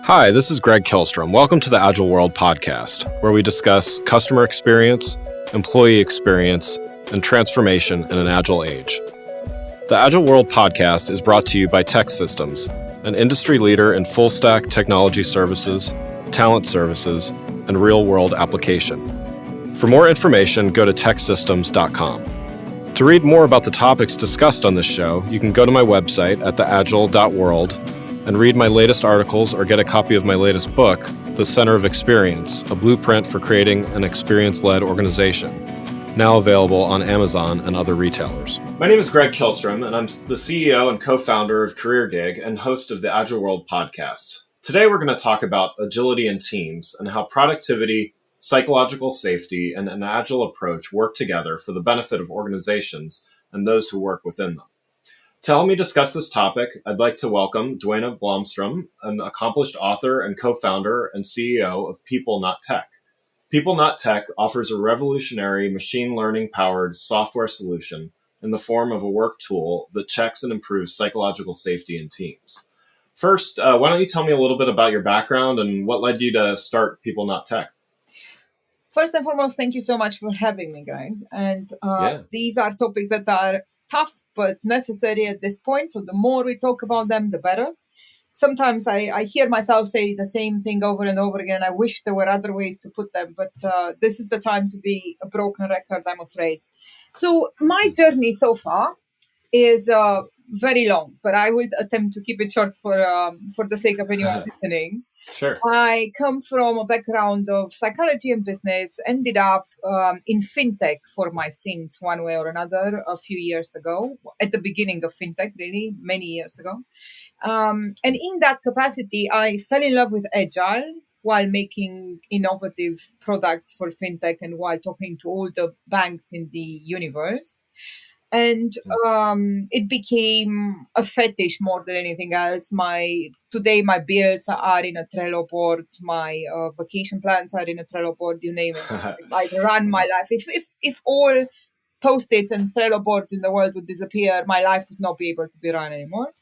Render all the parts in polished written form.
Hi, this is Greg Kilstrom. Welcome to the Agile World podcast, where we discuss customer experience, employee experience, and transformation in an agile age. The Agile World podcast is brought to you by Tech Systems, an industry leader in full-stack technology services, talent services, and real-world application. For more information, go to techsystems.com. To read more about the topics discussed on this show, you can go to my website at theagile.world and read my latest articles or get a copy of my latest book, The Center of Experience, a blueprint for creating an experience-led organization, now available on Amazon and other retailers. My name is Greg Kilstrom, and I'm the CEO and co-founder of CareerGig and host of the Agile World podcast. Today, we're going to talk about agility in teams and how productivity, psychological safety, and an agile approach work together for the benefit of organizations and those who work within them. To help me discuss this topic, I'd like to welcome Duena Blomstrom, an accomplished author and co-founder and CEO of PeopleNotTech. PeopleNotTech offers a revolutionary machine learning-powered software solution in the form of a work tool that checks and improves psychological safety in teams. First, why don't you tell me a little bit about your background and what led you to start PeopleNotTech? First and foremost, thank you so much for having me, Greg. And these are topics that are tough but necessary at this point. So the more we talk about them, the better. Sometimes I hear myself say the same thing over and over again. I wish there were other ways to put them, but this is the time to be a broken record, I'm afraid. So my journey so far is very long, but I would attempt to keep it short for the sake of anyone listening. Sure. I come from a background of psychology and business, ended up in fintech for my sins one way or another a few years ago, at the beginning of fintech, really, many years ago. And in that capacity, I fell in love with Agile while making innovative products for fintech and while talking to all the banks in the universe. And it became a fetish more than anything else. Today my bills are in a Trello board. My vacation plans are in a Trello board. You name it. I run my life. If all Post-its and Trello boards in the world would disappear, my life would not be able to be run anymore.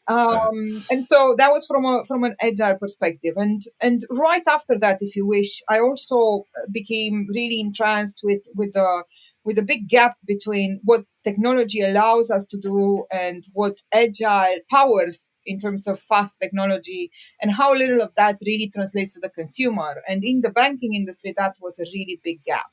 And so that was from an agile perspective. And right after that, if you wish, I also became really entranced with a big gap between what technology allows us to do and what agile powers in terms of fast technology, and how little of that really translates to the consumer. And in the banking industry, that was a really big gap.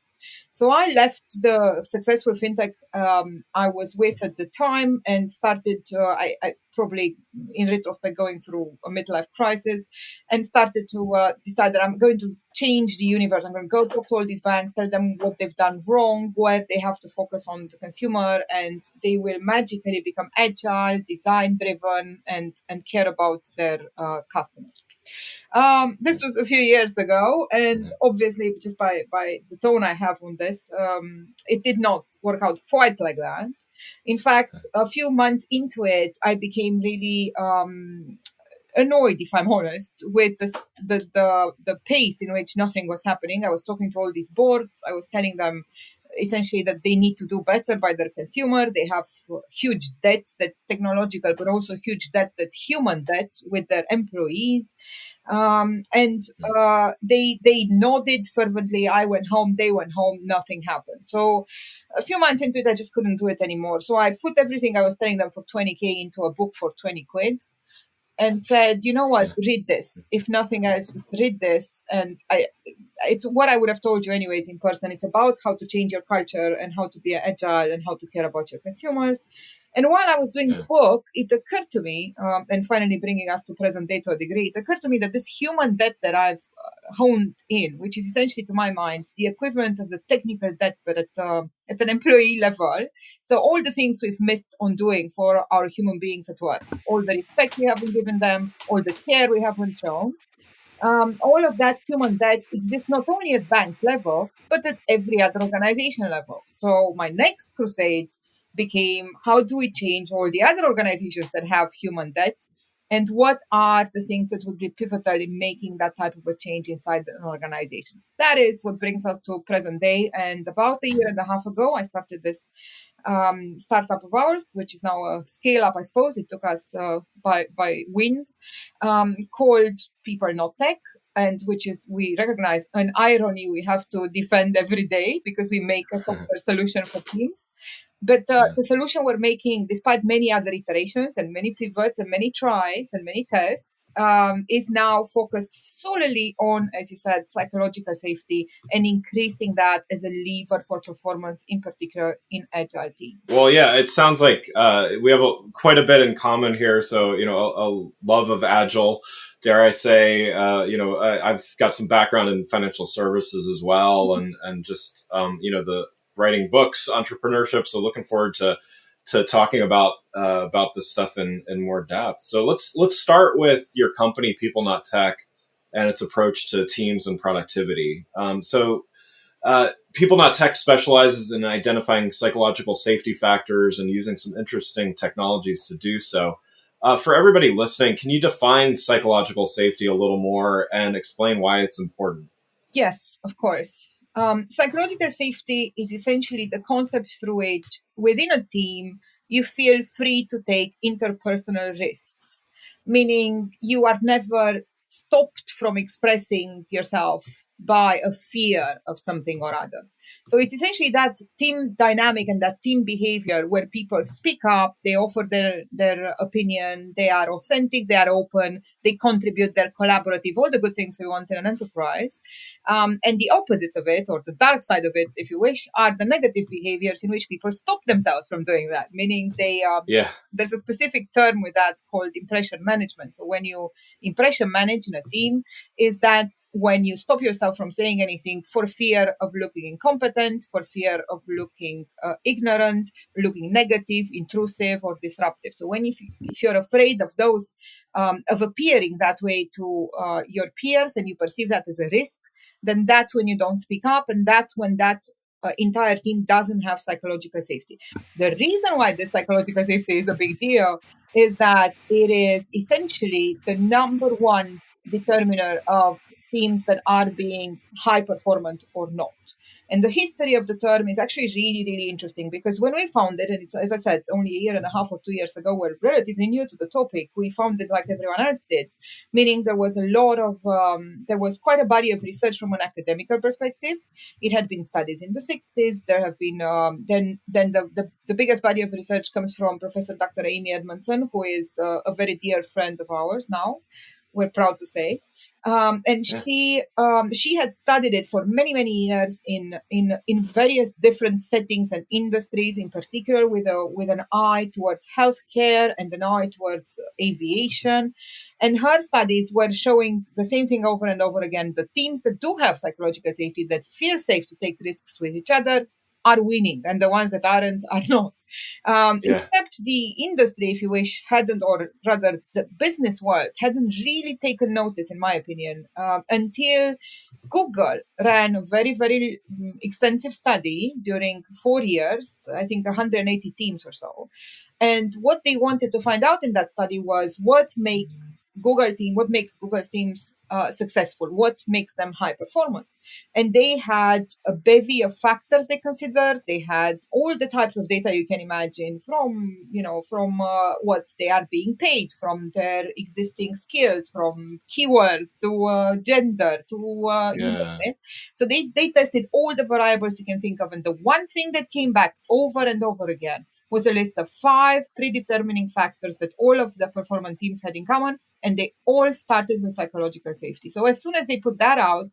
So I left the successful fintech I was with at the time and started, I probably in retrospect going through a midlife crisis, and started to decide that I'm going to change the universe. I'm going to go talk to all these banks, tell them what they've done wrong, where they have to focus on the consumer, and they will magically become agile, design-driven, and care about their customers. This was a few years ago, and obviously, just by the tone I have on this, it did not work out quite like that. In fact, a few months into it, I became really annoyed, if I'm honest, with the pace in which nothing was happening. I was talking to all these boards. I was telling them essentially that they need to do better by their consumer. They have huge debt that's technological, but also huge debt that's human debt with their employees. They nodded fervently. I went home, they went home, nothing happened. So a few months into it, I just couldn't do it anymore. So I put everything I was telling them for 20K into a book for 20 quid. And said, you know what, read this. If nothing else, just read this. And it's what I would have told you anyways in person. It's about how to change your culture and how to be agile and how to care about your consumers. And while I was doing the book, it occurred to me, and finally bringing us to present day to a degree, it occurred to me that this human debt that I've honed in, which is essentially, to my mind, the equivalent of the technical debt, but at an employee level. So all the things we've missed on doing for our human beings at work, all the respect we haven't given them, all the care we haven't shown, all of that human debt exists not only at bank level, but at every other organization level. So my next crusade became, how do we change all the other organizations that have human debt and what are the things that would be pivotal in making that type of a change inside an organization. That is what brings us to present day. And about a year and a half ago, I started this startup of ours, which is now a scale up, I suppose. It took us by wind, called PeopleNotTech, and which is, we recognize an irony we have to defend every day because we make a software solution for teams. But the solution we're making, despite many other iterations and many pivots and many tries and many tests, is now focused solely on, as you said, psychological safety and increasing that as a lever for performance, in particular in agile teams. Well, yeah, it sounds like we have quite a bit in common here. So, a love of Agile, dare I say, I've got some background in financial services as well, and just, the writing books, entrepreneurship. So looking forward to talking about this stuff in more depth. So let's start with your company, PeopleNotTech, and its approach to teams and productivity. PeopleNotTech specializes in identifying psychological safety factors and using some interesting technologies to do so. For everybody listening, can you define psychological safety a little more and explain why it's important? Yes, of course. Psychological safety is essentially the concept through which, within a team, you feel free to take interpersonal risks, meaning you are never stopped from expressing yourself by a fear of something or other. So it's essentially that team dynamic and that team behavior where people speak up, they offer their opinion, they are authentic, they are open, they contribute, they're collaborative, all the good things we want in an enterprise. And the opposite of it, or the dark side of it, if you wish, are the negative behaviors in which people stop themselves from doing that, meaning there's a specific term with that called impression management. So when you impression manage in a team, is that when you stop yourself from saying anything for fear of looking incompetent, for fear of looking ignorant, looking negative, intrusive, or disruptive. So if you're afraid of those, of appearing that way to your peers and you perceive that as a risk, then that's when you don't speak up, and that's when that entire team doesn't have psychological safety. The reason why this psychological safety is a big deal is that it is essentially the number one determiner of teams that are being high performant or not. And the history of the term is actually really, really interesting because when we found it, and it's, as I said, only a year and a half or 2 years ago, we're relatively new to the topic, we found it like everyone else did, meaning there was there was quite a body of research from an academical perspective. It had been studied in the 60s. There have been, then the biggest body of research comes from Professor Dr. Amy Edmondson, who is a very dear friend of ours now, we're proud to say. And she had studied it for many, many years in various different settings and industries, in particular with an eye towards healthcare and an eye towards aviation. And her studies were showing the same thing over and over again. The teams that do have psychological safety, that feel safe to take risks with each other, are winning, and the ones that aren't are not. Except the industry, if you wish, hadn't, or rather the business world hadn't really taken notice, in my opinion, until Google ran a very, very extensive study during 4 years, I think 180 teams or so. And what they wanted to find out in that study was what makes Google teams successful, what makes them high performant. And they had a bevy of factors they considered. They had all the types of data you can imagine, from what they are being paid, from their existing skills, from keywords to gender to internet. So they tested all the variables you can think of. And the one thing that came back over and over again was a list of 5 predetermining factors that all of the performant teams had in common, and they all started with psychological safety. So as soon as they put that out,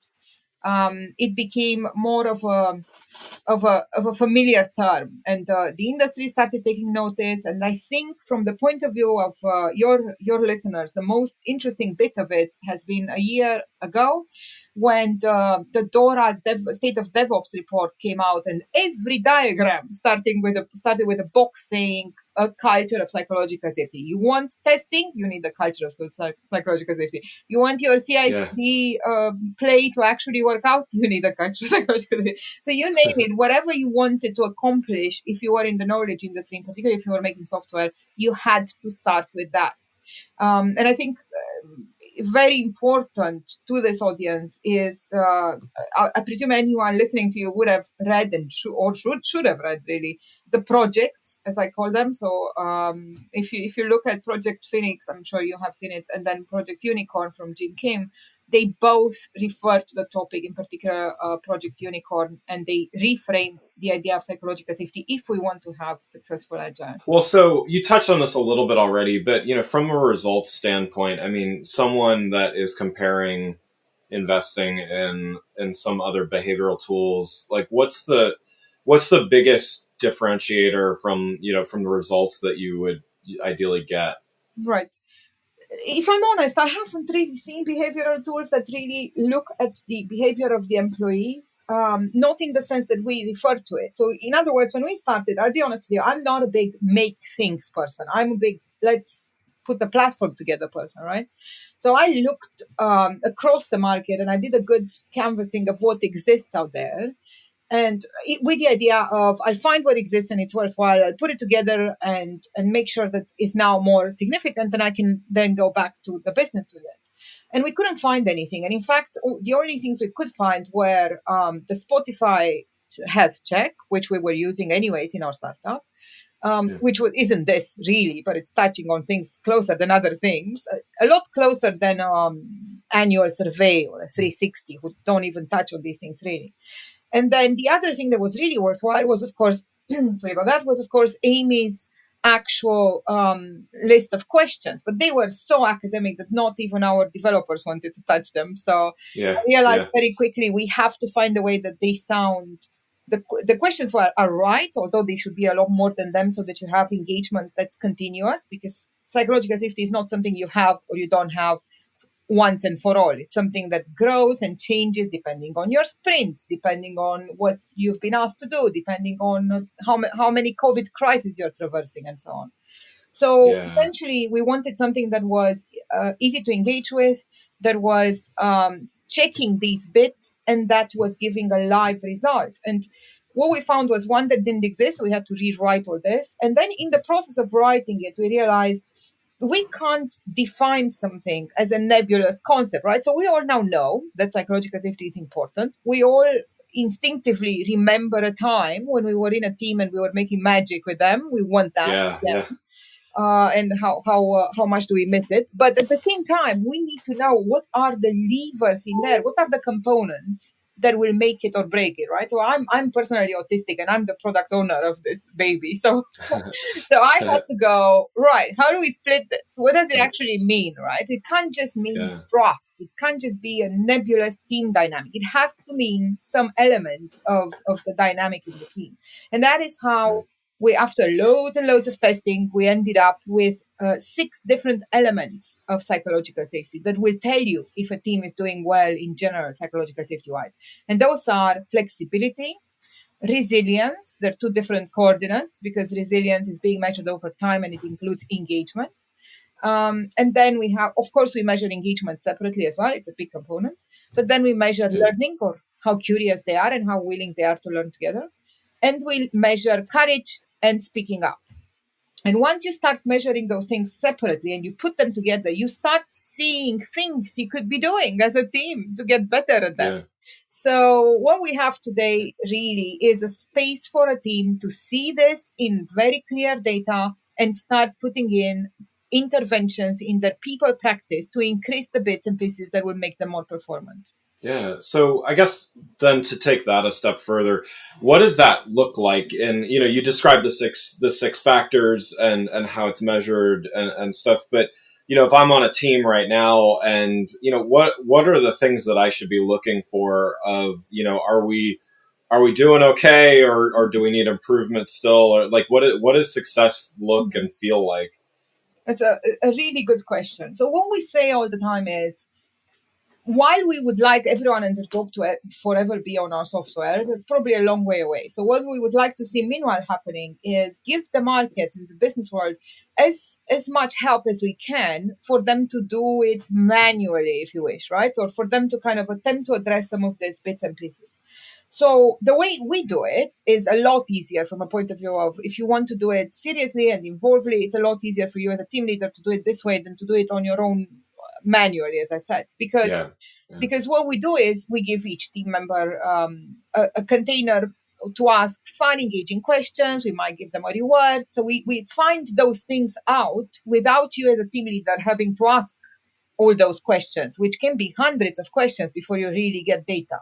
it became more of a familiar term, and the industry started taking notice. And I think, from the point of view of your listeners, the most interesting bit of it has been a year ago, when the DORA State of DevOps report came out, and every diagram started with a box saying a culture of psychological safety. You want testing, you need a culture of psychological safety. You want your CI/CD play to actually work out, you need a culture of psychological safety. So you name it, whatever you wanted to accomplish, if you were in the knowledge industry, in particular if you were making software, you had to start with that. And I think very important to this audience is, I presume anyone listening to you would have read and should have read really the projects, as I call them. So if you look at Project Phoenix, I'm sure you have seen it, and then Project Unicorn from Jim Kim, they both refer to the topic, in particular Project Unicorn, and they reframe the idea of psychological safety if we want to have successful agile. Well, so you touched on this a little bit already, but from a results standpoint, I mean, someone that is comparing investing in some other behavioral tools, like what's the biggest differentiator from from the results that you would ideally get? Right. If I'm honest, I haven't really seen behavioral tools that really look at the behavior of the employees, not in the sense that we refer to it. So, in other words, when we started, I'll be honest with you, I'm not a big make things person. I'm a big let's put the platform together person, right? So I looked across the market and I did a good canvassing of what exists out there. And with the idea of I'll find what exists and it's worthwhile, I'll put it together and make sure that it's now more significant, and I can then go back to the business with it. And we couldn't find anything. And in fact, the only things we could find were the Spotify health check, which we were using anyways in our startup, which isn't this really, but it's touching on things closer than other things, a lot closer than annual survey or a 360, who don't even touch on these things really. And then the other thing that was really worthwhile was, of course, Amy's actual list of questions. But they were so academic that not even our developers wanted to touch them. So I realized very quickly we have to find a way that they sound. The questions are right, although they should be a lot more than them, so that you have engagement that's continuous, because psychological safety is not something you have or you don't have once and for all. It's something that grows and changes depending on your sprint, depending on what you've been asked to do, depending on how many COVID crises you're traversing, and so on. So essentially, we wanted something that was easy to engage with, that was checking these bits, and that was giving a live result. And what we found was one that didn't exist. We had to rewrite all this. And then in the process of writing it, we realized we can't define something as a nebulous concept, right? So we all now know that psychological safety is important. We all instinctively remember a time when we were in a team and we were making magic with them. We want that. And how much do we miss it? But at the same time, we need to know what are the levers in there, what are the components that will make it or break it, right? So I'm personally autistic and I'm the product owner of this baby. So I had to go, right, how do we split this? What does it actually mean, right? It can't just mean trust. It can't just be a nebulous team dynamic. It has to mean some element of the dynamic in the team. And that is how we, after loads and loads of testing, we ended up with 6 different elements of psychological safety that will tell you if a team is doing well in general, psychological safety-wise. And those are flexibility, resilience. There are 2 different coordinates because resilience is being measured over time and it includes engagement. And then we have, of course, we measure engagement separately as well. It's a big component. But then we measure learning, or how curious they are and how willing they are to learn together. And we measure courage and speaking up. And once you start measuring those things separately and you put them together, you start seeing things you could be doing as a team to get better at them. So what we have today really is a space for a team to see this in very clear data and start putting in interventions in their people practice to increase the bits and pieces that will make them more performant. Yeah. So I guess then to take that a step further, what does that look like? And, you described the six factors and how it's measured and stuff. But, if I'm on a team right now and, what are the things that I should be looking for of, are we doing okay or do we need improvement still? Or like, what does success look and feel like? It's a really good question. So what we say all the time is, while we would like everyone in the talk to forever be on our software, that's probably a long way away. So what we would like to see meanwhile happening is give the market and the business world as much help as we can for them to do it manually, if you wish, right? Or for them to kind of attempt to address some of these bits and pieces. So the way we do it is a lot easier from a point of view of, if you want to do it seriously and involvedly, it's a lot easier for you as a team leader to do it this way than to do it on your own manually, as I said, because what we do is we give each team member a container to ask fun, engaging questions. We might give them a reward. So we find those things out without you as a team leader having to ask all those questions, which can be hundreds of questions before you really get data.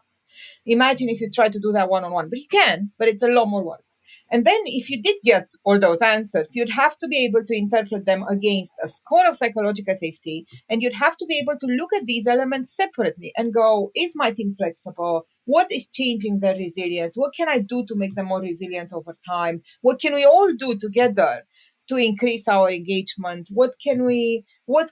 Imagine if you try to do that one-on-one, but you can, but it's a lot more work. And then if you did get all those answers, you'd have to be able to interpret them against a score of psychological safety. And you'd have to be able to look at these elements separately and go, is my team flexible? What is changing their resilience? What can I do to make them more resilient over time? What can we all do together to increase our engagement? What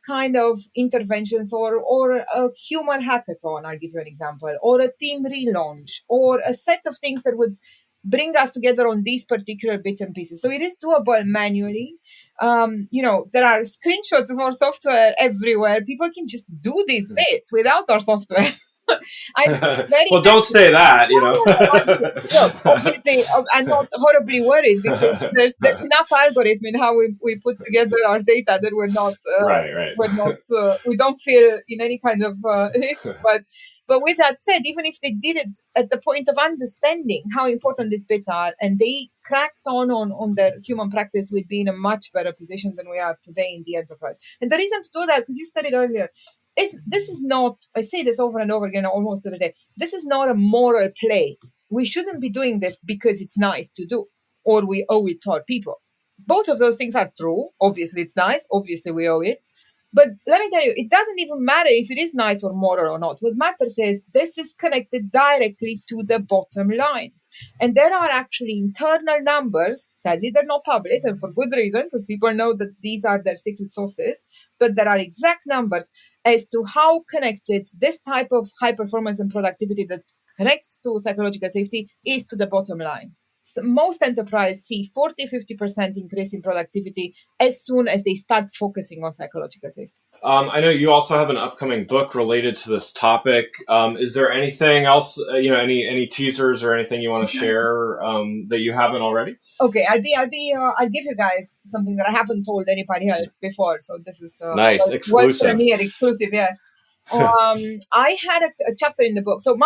kind of interventions, or a human hackathon, I'll give you an example, or a team relaunch, or a set of things that would bring us together on these particular bits and pieces. So it is doable manually. There are screenshots of our software everywhere. People can just do these bits without our software. Well, don't say that, Obviously, I'm not horribly worried, because there's enough algorithm in how we put together our data that we're not we don't feel in any kind of risk. But with that said, even if they did it at the point of understanding how important these bits are, and they cracked on their human practice, we'd be in a much better position than we are today in the enterprise. And the reason to do that, because you said it earlier, this is not, I say this over and over again almost every day, this is not a moral play. We shouldn't be doing this because it's nice to do, or we owe it to our people. Both of those things are true. Obviously, it's nice. Obviously, we owe it. But let me tell you, it doesn't even matter if it is nice or moral or not. What matters is this is connected directly to the bottom line. And there are actually internal numbers. Sadly, they're not public, and for good reason, because people know that these are their secret sources. But there are exact numbers as to how connected this type of high performance and productivity that connects to psychological safety is to the bottom line. So most enterprises see 40-50% increase in productivity as soon as they start focusing on psychological safety. I know you also have an upcoming book related to this topic. Is there anything else, any teasers or anything you want to share that you haven't already? Okay, I'll give you guys something that I haven't told anybody else before. So this is nice, exclusive. Premiere exclusive, yes. I had a chapter in the book. So,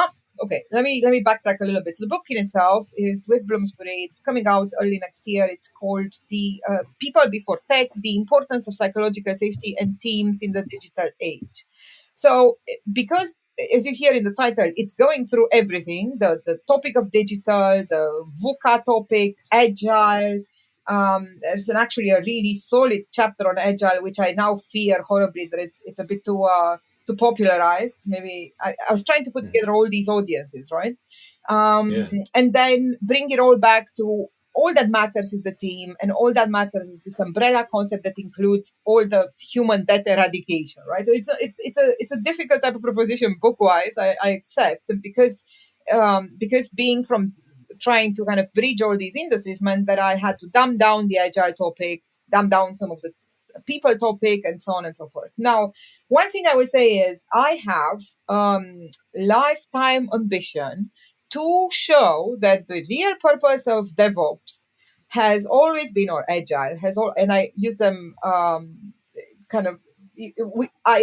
let me backtrack a little bit. So the book in itself is with Bloomsbury. It's coming out early next year. It's called The People Before Tech: The Importance of Psychological Safety and Teams in the Digital Age. So, because as you hear in the title, it's going through everything: the topic of digital, the VUCA topic, Agile. There's actually a really solid chapter on Agile, which I now fear horribly that it's a bit too popularized. Maybe I was trying to put together all these audiences, right? And then bring it all back to all that matters is the team, and all that matters is this umbrella concept that includes all the human debt eradication, right? So it's a difficult type of proposition book-wise, I accept, because being from trying to kind of bridge all these industries meant that I had to dumb down the Agile topic, dumb down some of the people topic, and so on and so forth. Now, one thing I would say is I have lifetime ambition to show that the real purpose of DevOps has always been, or Agile and I use them I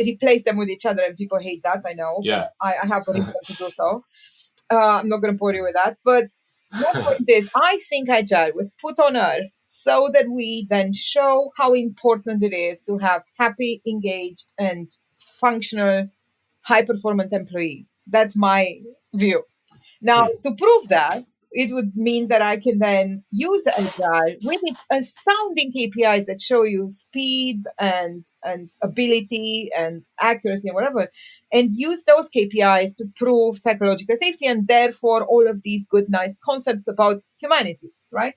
replace them with each other, and people hate that, I know. Yeah. I have a reason to do so. I'm not going to bore you with that, but the point is, I think Agile was put on earth so that we then show how important it is to have happy, engaged, and functional, high-performant employees. That's my view. Now, to prove that, it would mean that I can then use Agile with its astounding KPIs that show you speed and ability and accuracy and whatever, and use those KPIs to prove psychological safety, and therefore all of these good, nice concepts about humanity, right?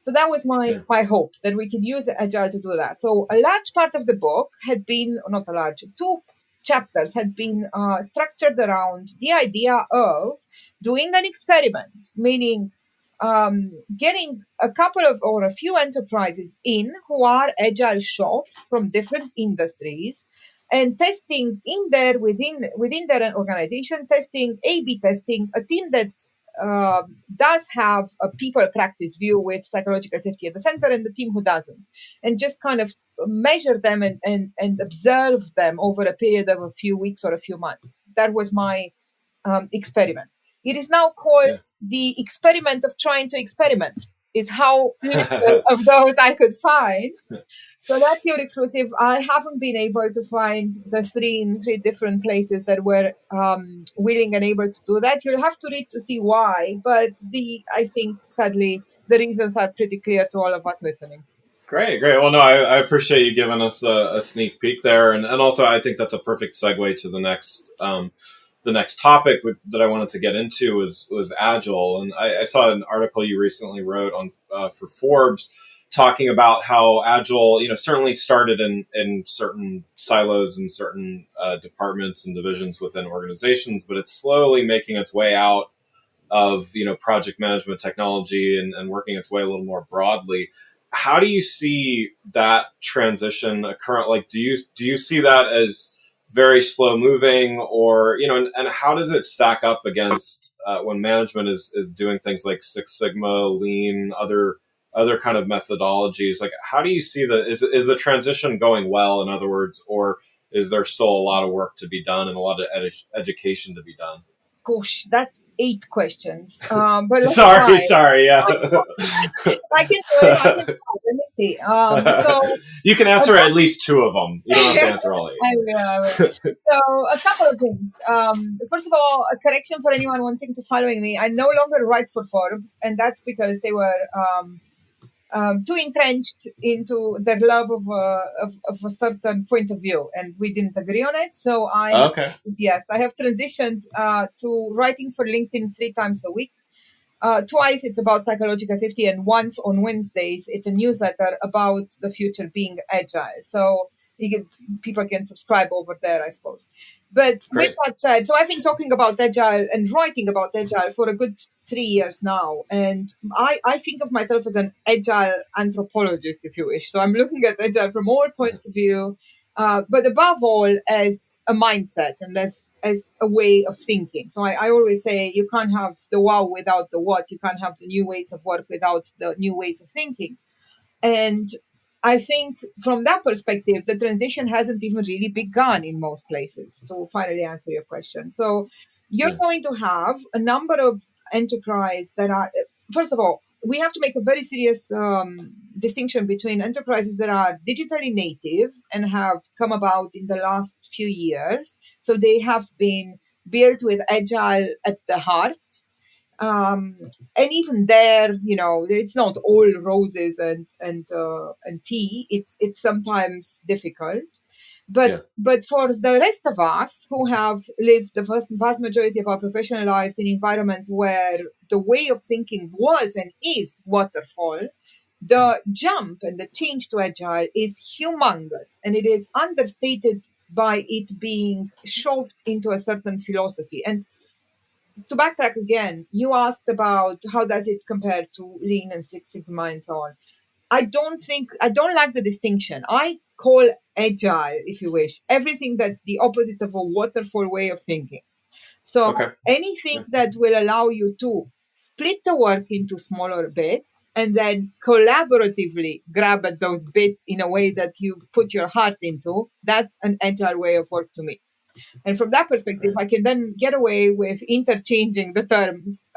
So that was my hope, that we can use Agile to do that. So a large part of the book had been, not a large, 2 chapters had been structured around the idea of doing an experiment, meaning getting a couple of or a few enterprises in who are Agile shops from different industries, and testing in there within their organization, testing A/B testing a team that does have a people practice view with psychological safety at the center and the team who doesn't, and just kind of measure them and observe them over a period of a few weeks or a few months. That was my experiment. It is now called the experiment of trying to experiment, is how limited of those I could find. So that's your exclusive. I haven't been able to find the three different places that were willing and able to do that. You'll have to read to see why, but I think sadly the reasons are pretty clear to all of us listening. Great. Well, no, I appreciate you giving us a sneak peek there, and also I think that's a perfect segue to the next topic that I wanted to get into was Agile, and I saw an article you recently wrote on for Forbes talking about how Agile, certainly started in certain silos and certain departments and divisions within organizations, but it's slowly making its way out of project management technology and working its way a little more broadly. How do you see that transition occur? Like, do you see that as very slow moving, or and how does it stack up against when management is doing things like Six Sigma, Lean, other kind of methodologies? Like, how do you see is the transition going well, in other words, or is there still a lot of work to be done and a lot of education to be done? Gosh, that's 8 questions. But sorry, yeah. I can do it. Let me see. So you can answer at least 2 of them. You don't have to answer all 8. I will. So a couple of things. First of all, a correction for anyone wanting to following me. I no longer write for Forbes, and that's because they were too entrenched into their love of a certain point of view, and we didn't agree on it. So I have transitioned to writing for LinkedIn 3 times a week. Twice it's about psychological safety, and once on Wednesdays it's a newsletter about the future being agile. So people can subscribe over there, I suppose. But With that said, so I've been talking about agile and writing about agile for a good 3 years now, and I think of myself as an agile anthropologist, if you wish. So I'm looking at agile from all points of view, but above all as a mindset and as a way of thinking. So I always say you can't have the wow without the what. You can't have the new ways of work without the new ways of thinking. And I think from that perspective, the transition hasn't even really begun in most places, to finally answer your question. So you're going to have a number of enterprise that are, first of all, we have to make a very serious distinction between enterprises that are digitally native and have come about in the last few years. So they have been built with Agile at the heart. And even there, it's not all roses and tea. It's sometimes difficult. But for the rest of us who have lived the vast majority of our professional lives in environments where the way of thinking was and is waterfall, the jump and the change to Agile is humongous, and it is understated by it being shoved into a certain philosophy. And to backtrack again, you asked about how does it compare to Lean and Six Sigma and so on. I don't like the distinction. I call Agile, if you wish, everything that's the opposite of a waterfall way of thinking. So anything that will allow you to split the work into smaller bits and then collaboratively grab at those bits in a way that you've put your heart into, that's an Agile way of work to me. And from that perspective, I can then get away with interchanging the terms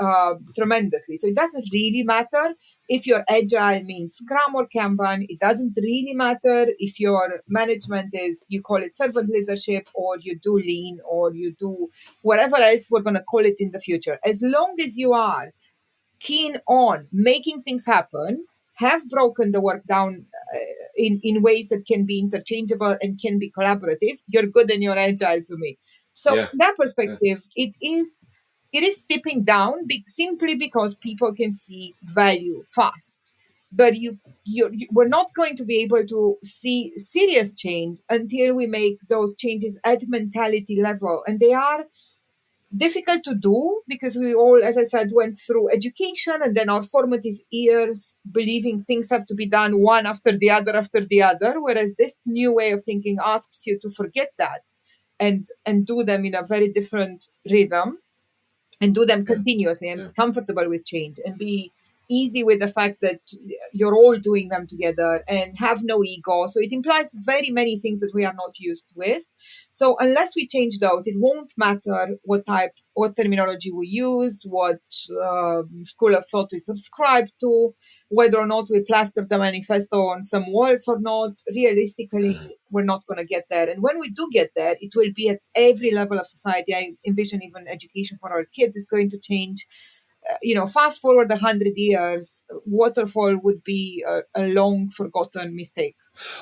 tremendously. So it doesn't really matter if your Agile means Scrum or Kanban. It doesn't really matter if your management is, you call it servant leadership, or you do Lean, or you do whatever else we're going to call it in the future. As long as you are keen on making things happen, have broken the work down in ways that can be interchangeable and can be collaborative, you're good and you're Agile to me. So from that perspective, it is sipping down simply because people can see value fast. But we're not going to be able to see serious change until we make those changes at mentality level. And they are difficult to do because we all, as I said, went through education and then our formative years believing things have to be done one after the other, whereas this new way of thinking asks you to forget that and do them in a very different rhythm. and do them continuously and be comfortable with change and be easy with the fact that you're all doing them together and have no ego. So it implies very many things that we are not used with. So unless we change those, it won't matter what terminology we use, what school of thought we subscribe to, whether or not we plaster the manifesto on some walls or not. Realistically, we're not going to get there. And when we do get there, it will be at every level of society. I envision even education for our kids is going to change. Fast forward 100 years, waterfall would be a long forgotten mistake.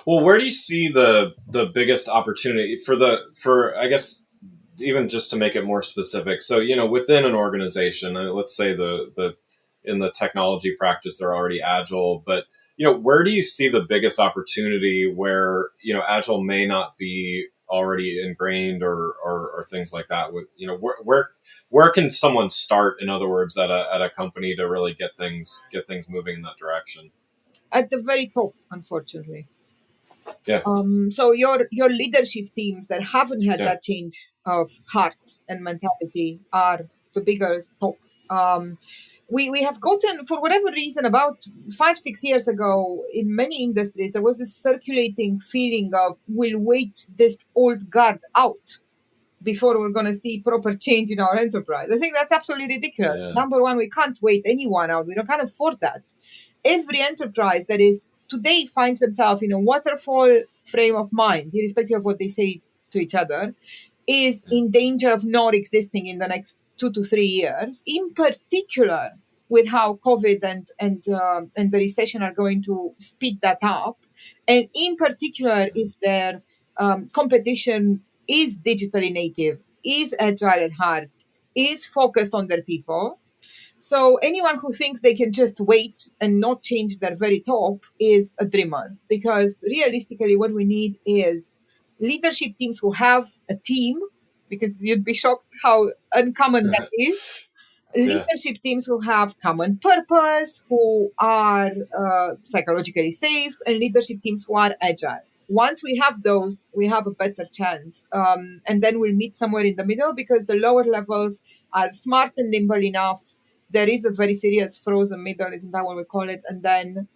Well, where do you see the biggest opportunity for I guess, even just to make it more specific? So, within an organization, let's say in the technology practice, they're already agile, but, where do you see the biggest opportunity where, agile may not be already ingrained or things like that? With, where can someone start, in other words, at a company to really get things moving in that direction? At the very top, unfortunately. Yeah. So your leadership teams that haven't had that change of heart and mentality are the bigger top. We have gotten, for whatever reason, about 5-6 years ago, in many industries, there was this circulating feeling of we'll wait this old guard out before we're going to see proper change in our enterprise. I think that's absolutely ridiculous. Yeah. Number one, we can't wait anyone out. We can't afford that. Every enterprise that is today finds themselves in a waterfall frame of mind, irrespective of what they say to each other, is in danger of not existing in the next 2 to 3 years, in particular with how COVID and the recession are going to speed that up. And in particular, if their competition is digitally native, is agile at heart, is focused on their people. So anyone who thinks they can just wait and not change their very top is a dreamer, because realistically what we need is leadership teams who have a team, because you'd be shocked how uncommon that is. Leadership teams who have common purpose, who are psychologically safe, and leadership teams who are agile. Once we have those, we have a better chance. And then we'll meet somewhere in the middle, because the lower levels are smart and nimble enough. There is a very serious frozen middle, isn't that what we call it? And then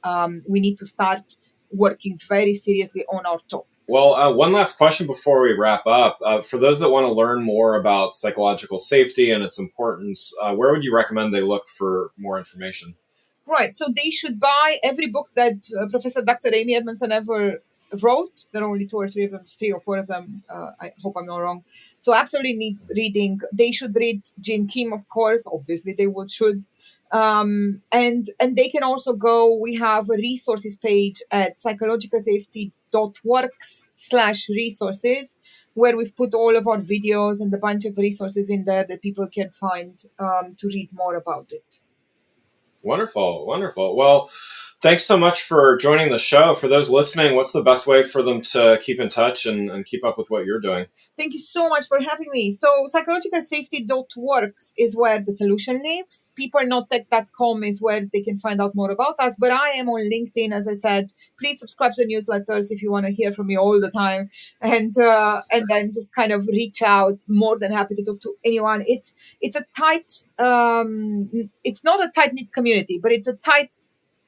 we need to start working very seriously on our top. Well, one last question before we wrap up. For those that want to learn more about psychological safety and its importance, where would you recommend they look for more information? Right. So they should buy every book that Professor Dr. Amy Edmondson ever wrote. There are only 2 or 3 of them, 3 or 4 of them. I hope I'm not wrong. So absolutely need reading. They should read Gene Kim, of course. Obviously, they should. And they can also go, we have a resources page at psychologicalsafety.works/resources, where we've put all of our videos and a bunch of resources in there that people can find to read more about it. Wonderful. Well, thanks so much for joining the show. For those listening, what's the best way for them to keep in touch and keep up with what you're doing? Thank you so much for having me. So psychologicalsafety.works is where the solution lives. PeopleNotTech.com is where they can find out more about us. But I am on LinkedIn, as I said. Please subscribe to the newsletters if you want to hear from me all the time. And then just kind of reach out. More than happy to talk to anyone. It's a tight, it's not a tight-knit community, but it's a tight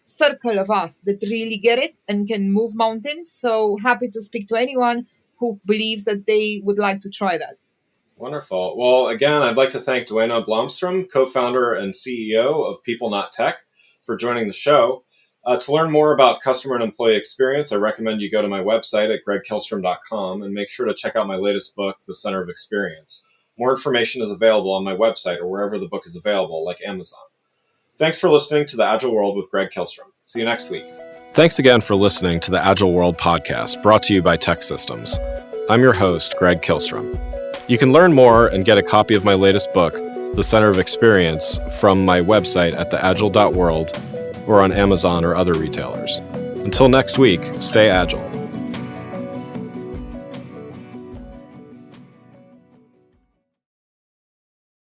circle of us that really get it and can move mountains. So happy to speak to anyone who believes that they would like to try that. Wonderful. Well, again, I'd like to thank Duena Blomstrom, co-founder and CEO of PeopleNotTech, for joining the show. To learn more about customer and employee experience, I recommend you go to my website at gregkillstrom.com and make sure to check out my latest book, The Center of Experience. More information is available on my website or wherever the book is available, like Amazon. Thanks for listening to The Agile World with Greg Killstrom. See you next week. Thanks again for listening to the Agile World podcast, brought to you by Tech Systems. I'm your host, Greg Killstrom. You can learn more and get a copy of my latest book, The Center of Experience, from my website at theagile.world or on Amazon or other retailers. Until next week, stay agile.